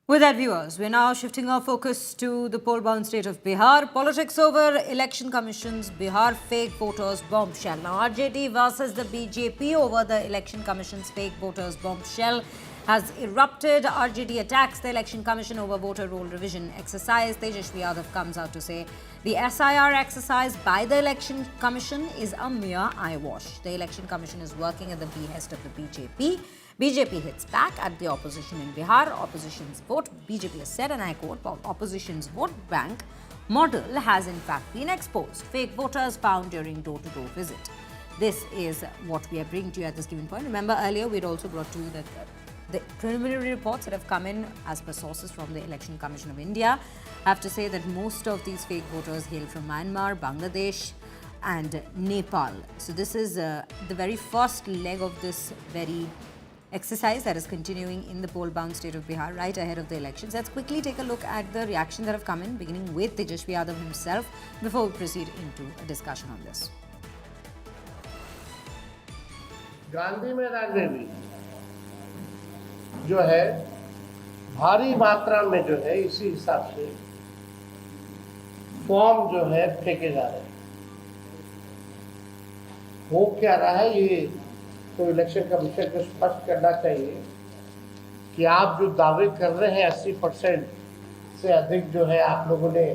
With that, viewers, we're now shifting our focus to the poll-bound state of Bihar. Politics over Election Commission's Bihar fake voters bombshell. Now, RJD versus the BJP over the Election Commission's fake voters bombshell has erupted. RJD attacks the Election Commission over voter roll revision exercise. Tejashwi Yadav comes out to say the S.I.R. exercise by the Election Commission is a mere eyewash. The Election Commission is working at the behest of the BJP. BJP hits back at the opposition in Bihar. Opposition's vote, BJP has said, and I quote, opposition's vote bank model has in fact been exposed. Fake voters found during door-to-door visit. This is what we are bringing to you at this given point. Remember, earlier we'd also brought to you that the preliminary reports that have come in as per sources from the Election Commission of India have to say that most of these fake voters hail from Myanmar, Bangladesh and Nepal. So this is the very first leg of this very exercise that is continuing in the poll-bound state of Bihar right ahead of the elections. Let's quickly take a look at the reactions that have come in, beginning with Tejashwi Yadav himself, before we proceed into a discussion on this. Gandhi मैदान में भी जो है भारी मात्रा में जो है इसी हिसाब से फॉर्म जो है फेंके जा रहे हैं। हो क्या रहा है ये तो इलेक्शन कमीशन को स्पष्ट करना चाहिए कि आप जो दावे कर रहे हैं 80% से अधिक जो है आप लोगों ने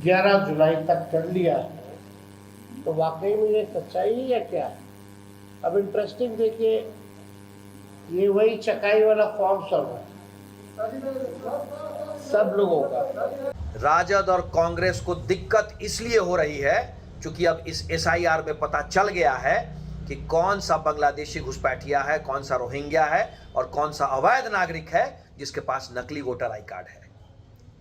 11 जुलाई तक कर लिया है, तो वाकई में ये सच्चाई है या क्या है? अब इंटरेस्टिंग देखिए, ये वही चकाई वाला फॉर्म सब है सब लोगों का। राजद और कांग्रेस को दिक्कत इसलिए हो रही है क्योंकि अब इस SIR में पता चल गया है कि कौन सा बांग्लादेशी घुसपैठिया है, कौन सा रोहिंग्या है और कौन सा अवैध नागरिक है जिसके पास नकली वोटर आई कार्ड है।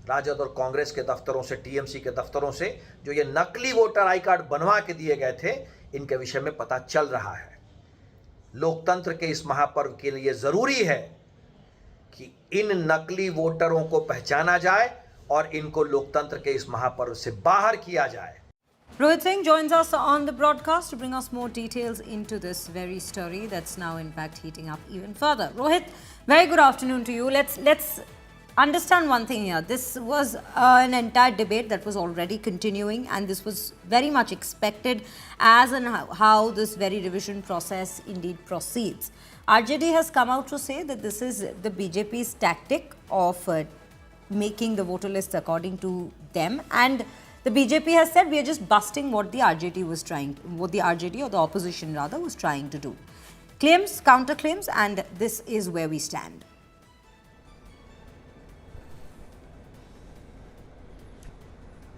राजद और कांग्रेस के दफ्तरों से, TMC के दफ्तरों से जो ये नकली वोटर आई कार्ड बनवा के दिए गए थे, इनके विषय में पता चल रहा है। लोकतंत्र के इस महापर्व के लिए जरूरी है कि इन नकली वोटरों को पहचाना जाए और इनको लोकतंत्र के इस महापर्व से बाहर किया जाए। Rohit Singh joins us on the broadcast to bring us more details into this very story that's now in fact heating up even further. Rohit, very good afternoon to you. Let's understand one thing here. This was an entire debate that was already continuing, and this was very much expected as and how this very revision process indeed proceeds. RJD has come out to say that this is the BJP's tactic of making the voter list according to them, and the BJP has said we are just busting what the RJD or the opposition rather was trying to do. Claims, counterclaims, and this is where we stand.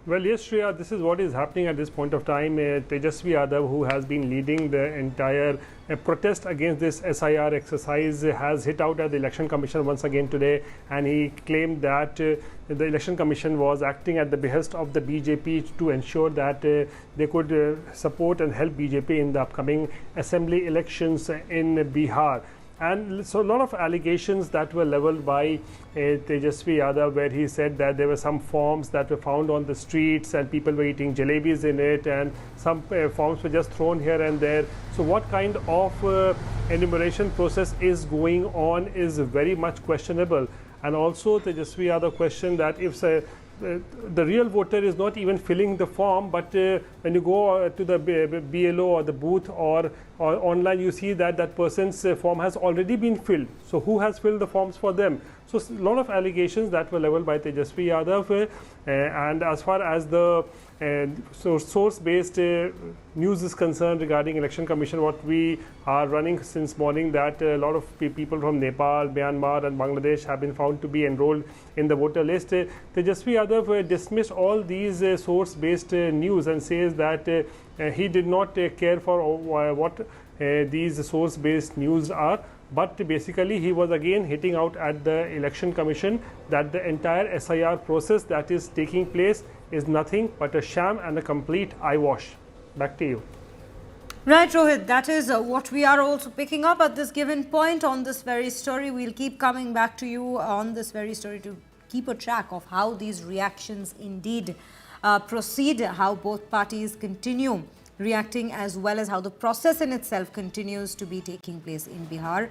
Well, yes, Shreya, this is what is happening at this point of time. Tejashwi Yadav, who has been leading the entire protest against this S.I.R. exercise, has hit out at the Election Commission once again today, and he claimed that the Election Commission was acting at the behest of the BJP to ensure that they could support and help BJP in the upcoming assembly elections in Bihar. And so a lot of allegations that were leveled by Tejashwi Yadav, where he said that there were some forms that were found on the streets and people were eating jalebis in it, and some forms were just thrown here and there. So what kind of enumeration process is going on is very much questionable. And also Tejashwi Yadav questioned that if the real voter is not even filling the form, but when you go to the BLO or the booth or online, you see that that person's form has already been filled. So who has filled the forms for them? So a lot of allegations that were leveled by Tejashwi Yadav, and as far as the source-based news is concerned regarding Election Commission, what we are running since morning, that a lot of people from Nepal, Myanmar and Bangladesh have been found to be enrolled in the voter list. Tejashwi Yadav dismissed all these source-based news and says that he did not care for what these source-based news are. But basically he was again hitting out at the Election Commission that the entire S.I.R. process that is taking place is nothing but a sham and a complete eyewash. Back to you. Right, Rohit, that is what we are also picking up at this given point on this very story. We'll keep coming back to you on this very story to keep a track of how these reactions indeed proceed, how both parties continue reacting, as well as how the process in itself continues to be taking place in Bihar.